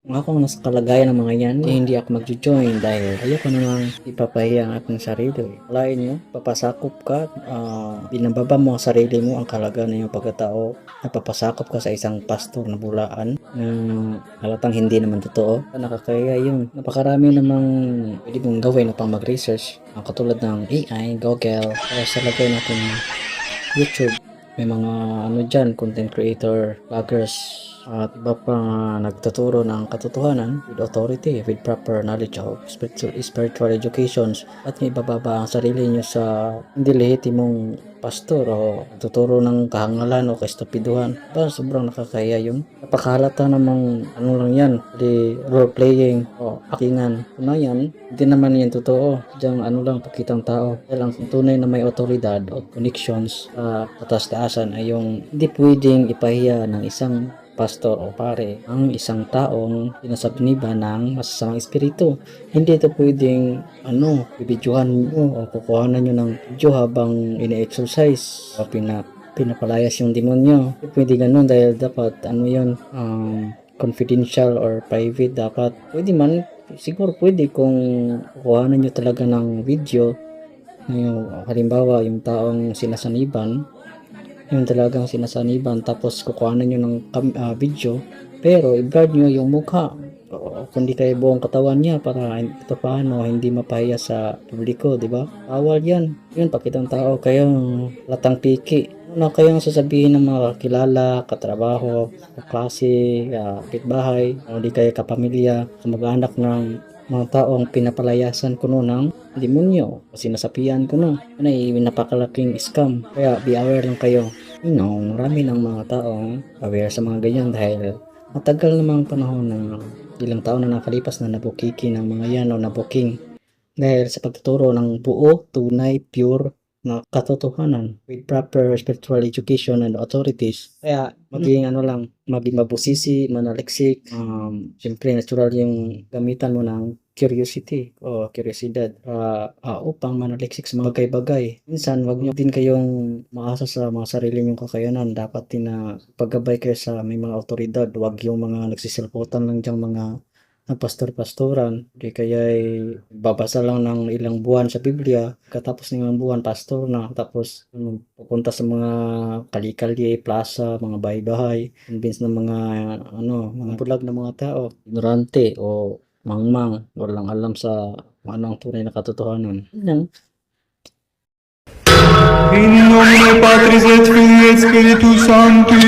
Kung ako nasa kalagayan ng mga yan, hindi ako mag-join dahil ayoko namang ipapahiya ang aking sarili. Alain nyo, papasakop ka, binababa mo ang sarili mo, ang kalagayan ng iyong pagkatao, napapasakop ka sa isang pastor na bulaan na halatang hindi naman totoo. Nakakaya yun. Napakarami namang pwede mong gawin upang mag-research, katulad ng AI, Google, kaya sa lagay natin YouTube. May mga dyan, content creator, vloggers, at iba pa nagtuturo ng katotohanan with authority, with proper knowledge of spiritual educations, at may bababa ang sarili nyo sa hindi lehitimong pastor o tuturo ng kahangalan o kaestupiduhan. Sobrang nakakaya yun. Napakahalata namang lang yan, di role playing o actingan. Kung yan, hindi naman yan totoo. Diyan lang pakitang tao. Dahil ang tunay na may otoridad o connections sa atas-taasan ay yung hindi pwedeng ipahiya ng isang pastor o pare ang isang taong sinasabniba ng masasamang espiritu. Hindi ito pwedeng bibidyohan nyo o kukuhanan nyo ng video habang ina-exercise o pinapalayas yung demonyo. Hindi pwede ganun dahil dapat confidential or private dapat. Pwede man, siguro pwede kung kukuhanan nyo talaga ng video yung halimbawa yung taong sinasaniban, yung talagang sinasaniban, tapos kukuhanan nyo ng video, pero i-guard nyo yung mukha o kundi kayo buong katawan niya para ito paano hindi mapahiya sa publiko, di ba? Bawal yan. Yun, pakitang tao kayo latang piki. Ano kayong sasabihin ng mga kilala, katrabaho, kaklase, kapitbahay, o di kayo kapamilya, kamag-anak ng mga taong pinapalayasan ko ng demonyo o sinasapian ko ano ay napakalaking scam. Kaya be aware lang kayo. Marami ng mga taong aware sa mga ganyan dahil matagal namang panahon ng ilang taon na nakalipas na nabukiki ng mga yan o nabuking dahil sa pagtuturo ng buo, tunay, pure na katotohanan with proper spiritual education and authorities. Kaya maging maging mabusisi, manaliksik, siyempre natural yung gamitan mo ng curiosity o kuryosidad upang manaliksik sa mga bagay. Minsan, wag nyo din kayong maasa sa mga sarili nyong kakayanan. Dapat din na paggabay kayo sa may mga otoridad. Wag yung mga nagsisilputan lang dyang mga pastor-pastoran, di kaya'y babasa lang ng ilang buwan sa Biblia, katapos ng ilang buwan pastor na, tapos pupunta sa mga kali-kali, plaza, mga bahay-bahay, convince ng mga mga bulag na mga tao, ignorante o mangmang, walang alam sa anong tunay na katotohanan. In nomine Patris et Filii et Spiritus Sancti.